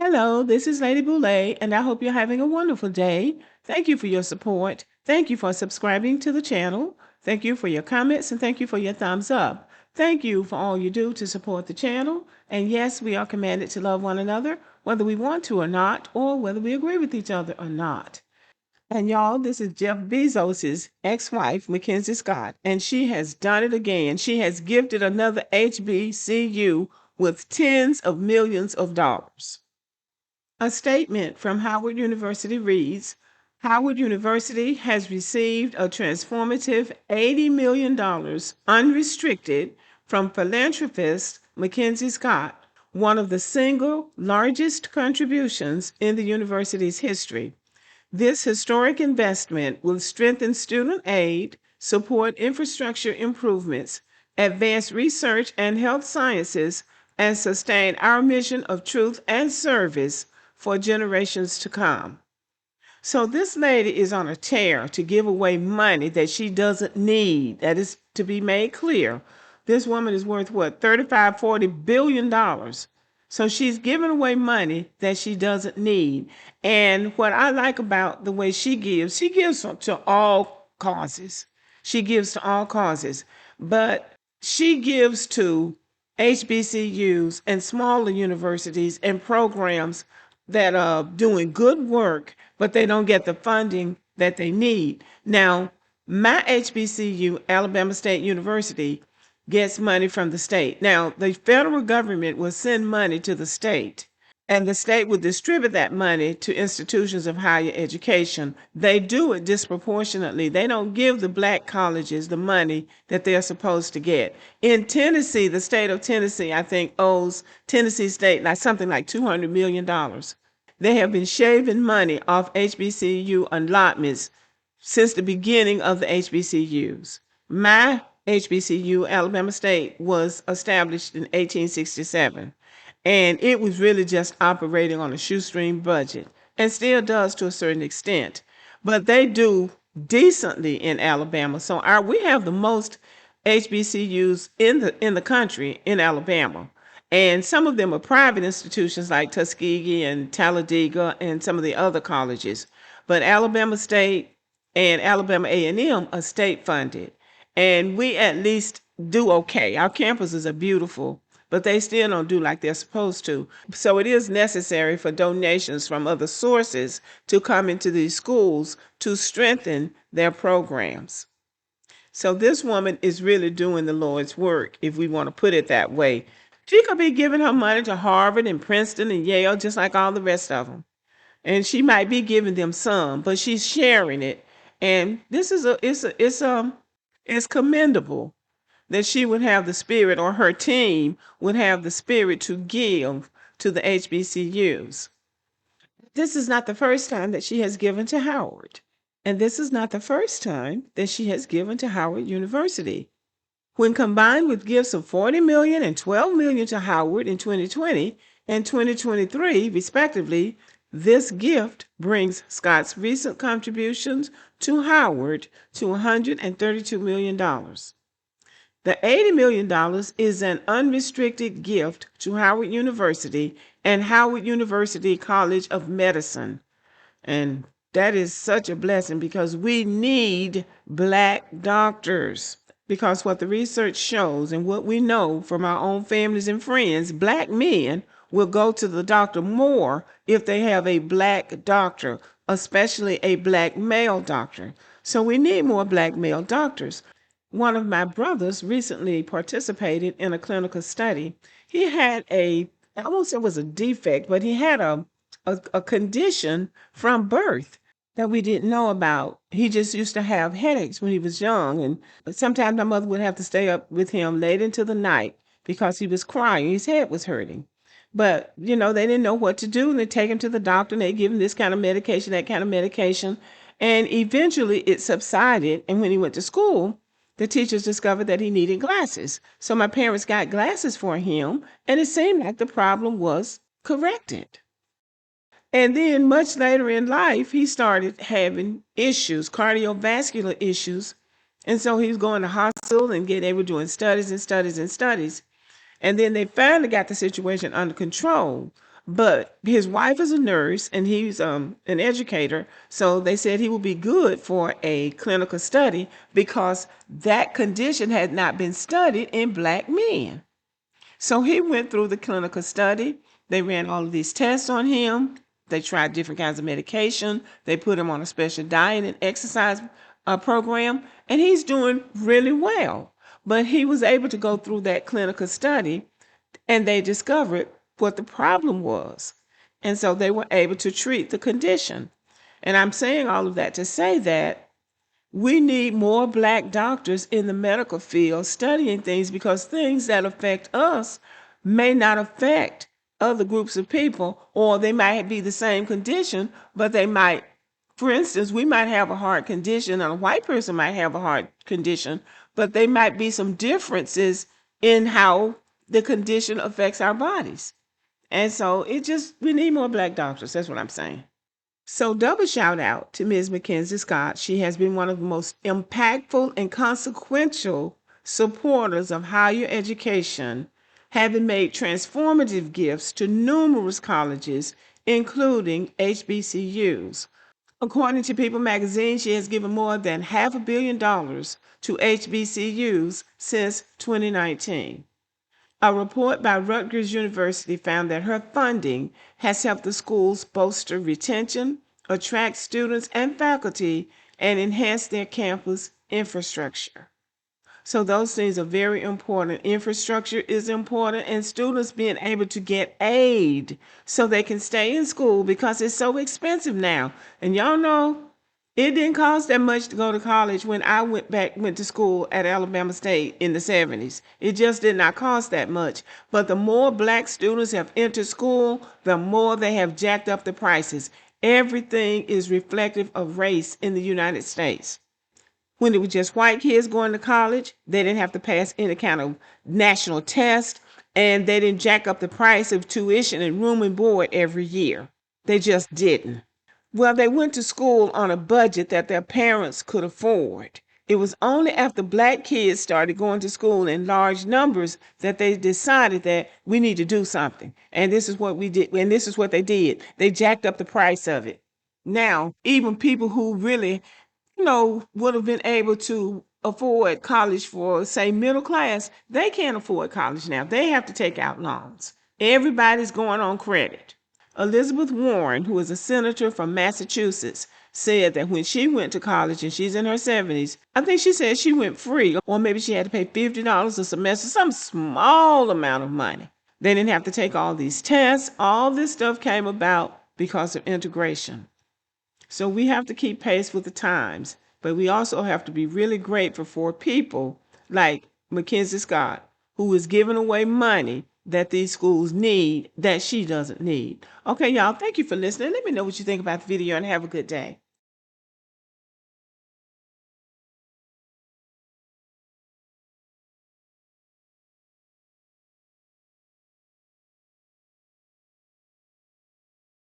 Hello, this is Lady Boulay, and I hope you're having a wonderful day. Thank you for your support. Thank you for subscribing to the channel. Thank you for your comments, and thank you for your thumbs up. Thank you for all you do to support the channel. And yes, we are commanded to love one another, whether we want to or not, or whether we agree with each other or not. And y'all, this is Jeff Bezos' ex-wife, Mackenzie Scott, and she has done it again. She has gifted another HBCU with tens of millions of dollars. A statement from Howard University reads, Howard University has received a transformative $80 million unrestricted from philanthropist Mackenzie Scott, one of the single largest contributions in the university's history. This historic investment will strengthen student aid, support infrastructure improvements, advance research and health sciences, and sustain our mission of truth and service for generations to come. So this lady is on a tear to give away money that she doesn't need. That is to be made clear. This woman is worth what, 35, 40 billion dollars. So she's giving away money that she doesn't need. And what I like about the way she gives to all causes. She gives to all causes. But she gives to HBCUs and smaller universities and programs that are doing good work, but they don't get the funding that they need. Now, my HBCU, Alabama State University, gets money from the state. Now, the federal government will send money to the state, and the state will distribute that money to institutions of higher education. They do it disproportionately. They don't give the black colleges the money that they're supposed to get. In Tennessee, the state of Tennessee, I think, owes Tennessee State something like $200 million. They have been shaving money off HBCU allotments since the beginning of the HBCUs. My HBCU, Alabama State, was established in 1867, and it was really just operating on a shoestring budget, and still does to a certain extent. But they do decently in Alabama. So we have the most HBCUs in the country in Alabama. And some of them are private institutions like Tuskegee and Talladega and some of the other colleges. But Alabama State and Alabama A&M are state funded. And we at least do okay. Our campuses are beautiful, but they still don't do like they're supposed to. So it is necessary for donations from other sources to come into these schools to strengthen their programs. So this woman is really doing the Lord's work, if we want to put it that way. She could be giving her money to Harvard and Princeton and Yale, just like all the rest of them. And she might be giving them some, but she's sharing it. And this is it's commendable that she would have the spirit, or her team would have the spirit, to give to the HBCUs. This is not the first time that she has given to Howard. And this is not the first time that she has given to Howard University. When combined with gifts of $40 million and $12 million to Howard in 2020 and 2023, respectively, this gift brings Scott's recent contributions to Howard to $132 million. The $80 million is an unrestricted gift to Howard University and Howard University College of Medicine. And that is such a blessing, because we need black doctors. Because what the research shows and what we know from our own families and friends, black men will go to the doctor more if they have a black doctor, especially a black male doctor. So we need more black male doctors. One of my brothers recently participated in a clinical study. He had I won't say it was a defect, but he had a a condition from birth that we didn't know about. He just used to have headaches when he was young, and sometimes my mother would have to stay up with him late into the night because he was crying. His head was hurting. But, they didn't know what to do, and they take him to the doctor, and they give him this kind of medication, that kind of medication. And eventually it subsided. And when he went to school, the teachers discovered that he needed glasses. So my parents got glasses for him, and it seemed like the problem was corrected. And then much later in life, he started having issues, cardiovascular issues. And so he was going to hospital and they were doing studies and studies and studies. And then they finally got the situation under control. But his wife is a nurse and he's an educator. So they said he would be good for a clinical study because that condition had not been studied in Black men. So he went through the clinical study. They ran all of these tests on him. They tried different kinds of medication. They put him on a special diet and exercise program, and he's doing really well. But he was able to go through that clinical study, and they discovered what the problem was. And so they were able to treat the condition. And I'm saying all of that to say that we need more Black doctors in the medical field studying things, because things that affect us may not affect other groups of people, or they might be the same condition, but they might, for instance, we might have a heart condition and a white person might have a heart condition, but there might be some differences in how the condition affects our bodies. And so we need more Black doctors. That's what I'm saying. So double shout out to Ms. Mackenzie Scott. She has been one of the most impactful and consequential supporters of higher education, having made transformative gifts to numerous colleges, including HBCUs. According to People magazine, she has given more than $500 million to HBCUs since 2019. A report by Rutgers University found that her funding has helped the schools bolster retention, attract students and faculty, and enhance their campus infrastructure. So those things are very important. Infrastructure is important, and students being able to get aid so they can stay in school, because it's so expensive now. And y'all know it didn't cost that much to go to college when I went to school at Alabama State in the 70s. It just did not cost that much. But the more Black students have entered school, the more they have jacked up the prices. Everything is reflective of race in the United States. When it was just white kids going to college, they didn't have to pass any kind of national test, and they didn't jack up the price of tuition and room and board every year. They just didn't. Well, they went to school on a budget that their parents could afford. It was only after Black kids started going to school in large numbers that they decided that we need to do something. And this is what we did, and this is what they did. They jacked up the price of it. Now, even people who really would have been able to afford college for, say, middle class, they can't afford college now. They have to take out loans. Everybody's going on credit. Elizabeth Warren, who is a senator from Massachusetts, said that when she went to college, and she's in her 70s, I think she said she went free, or maybe she had to pay $50 a semester, some small amount of money. They didn't have to take all these tests. All this stuff came about because of integration. So we have to keep pace with the times, but we also have to be really grateful for people like Mackenzie Scott, who is giving away money that these schools need that she doesn't need. Okay, y'all, thank you for listening. Let me know what you think about the video, and have a good day.